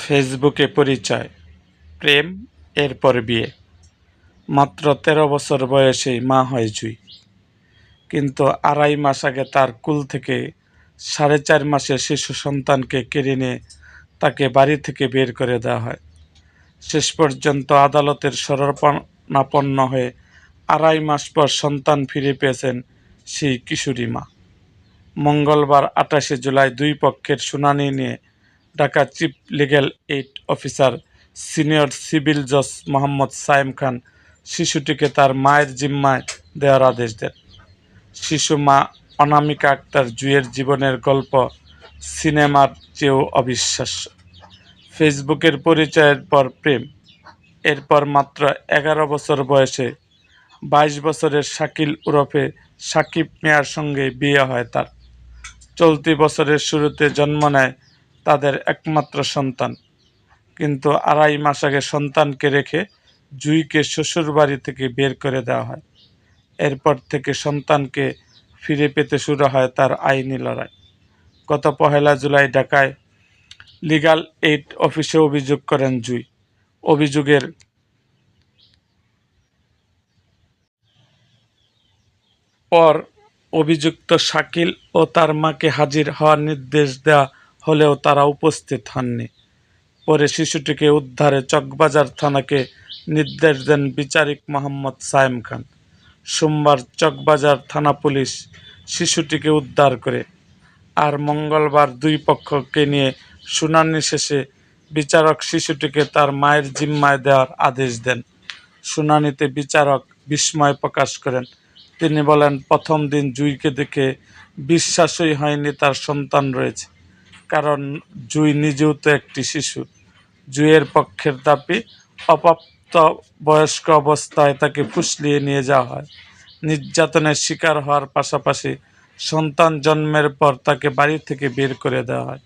ফেসবুকে পরিচয়, প্রেম, এরপর বিয়ে। মাত্র ১৩ বছর বয়সেই মা হয় জুঁই। কিন্তু ২.৫ মাস আগে তার কুল থেকে ৪.৫ মাসের শিশু সন্তানকে কেড়ে নিয়ে তাকে বাড়ি থেকে বের করে দেওয়া হয়। শেষ পর্যন্ত আদালতের শরণাপন্ন হয়ে ২.৫ মাস পর সন্তান ফিরে পেয়েছেন সেই কিশোরী মা। মঙ্গলবার ২৮ জুলাই দুই পক্ষের শুনানি নিয়ে Dhaka chief legal aid officer senior civil জজ মোহাম্মদ সায়েম খান শিশুটিকে তার মায়ের জিম্মায় দেওয়ার আদেশ দেন। শিশু মা অনামিকা আক্তার জুঁইয়ের জীবনের গল্প সিনেমার চেয়েও অবিশ্বাস্য। ফেসবুকের পরিচয়ের পর প্রেম, এরপর মাত্র ১১ বছর বয়সে ২২ বছরের শাকিল ওরফে সাকিব মিয়ার সঙ্গে বিয়ে হয় তার। চলতি বছরের শুরুতে জন্ম নেয় তাদের একমাত্র সন্তান। কিন্তু ২.৫ মাস আগে সন্তানকে রেখে জুঁইকে শ্বশুরবাড়ি থেকে বের করে দেওয়া হয়। এরপর থেকে সন্তানকে ফিরে পেতে শুরু হয় তার আইনি লড়াই। গত ১ জুলাই ঢাকায় লিগ্যাল এইড অফিসে অভিযোগ করেন জুঁই। অভিযোগের পর অভিযুক্ত শাকিল ও তার মাকে হাজির হওয়ার নির্দেশ দেওয়া হলেও তারা উপস্থিত হননি। পরে শিশুটিকে উদ্ধারে চকবাজার থানাকে নির্দেশ দেন বিচারিক মোহাম্মদ সায়েম খান। সোমবার চকবাজার থানা পুলিশ শিশুটিকে উদ্ধার করে। আর মঙ্গলবার দুই পক্ষকে নিয়ে শুনানি শেষে বিচারক শিশুটিকে তার মায়ের জিম্মায় দেওয়ার আদেশ দেন। শুনানিতে বিচারক বিস্ময় প্রকাশ করেন। তিনি বলেন, প্রথম দিন জুঁইকে দেখে বিশ্বাসই হয়নি তার সন্তান রয়েছে, কারণ জুঁই নিজেও তো একটি শিশু। জুঁইয়ের পক্ষের দাবি, অপ্রাপ্তবয়স্ক অবস্থায় তাকে ফুসলিয়ে নিয়ে যাওয়া হয়। নির্যাতনের শিকার হওয়ার পাশাপাশি সন্তান জন্মের পর তাকে বাড়ি থেকে বের করে দেওয়া হয়।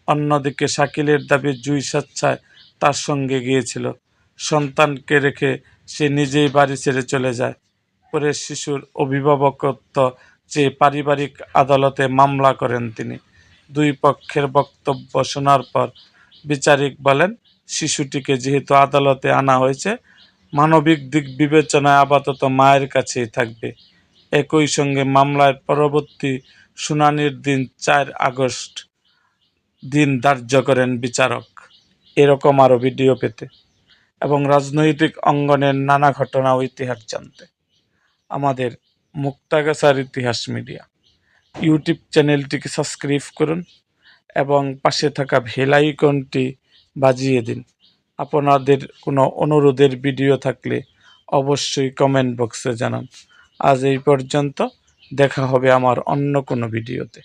অন্যদিকে শাকিলের দাবি, জুঁই স্বেচ্ছায় তার সঙ্গে গিয়েছিল। সন্তানকে রেখে সে নিজেই বাড়ি ছেড়ে চলে যায়। পরে শিশুর অভিভাবকত্ব চেয়ে পারিবারিক আদালতে মামলা করেন তিনি। দুই পক্ষের বক্তব্য শোনার পর বিচারিক বলেন, শিশুটিকে যেহেতু আদালতে আনা হয়েছে, মানবিক দিক বিবেচনায় আপাতত মায়ের কাছেই থাকবে। একই সঙ্গে মামলার পরবর্তী শুনানির দিন ৪ আগস্ট দিন ধার্য করেন বিচারক। এরকম আরও ভিডিও পেতে এবং রাজনৈতিক অঙ্গনের নানা ঘটনা ও ইতিহাস জানতে আমাদের মুক্তাগাছার ইতিহাস মিডিয়া ইউটিউব চ্যানেলটিকে সাবস্ক্রাইব করুন এবং পাশে থাকা বেল আইকনটি বাজিয়ে দিন। আপনাদের কোনো অনুরোধের ভিডিও থাকলে অবশ্যই কমেন্ট বক্সে জানান। আজ এই পর্যন্ত, দেখা হবে আমার অন্য কোনো ভিডিওতে।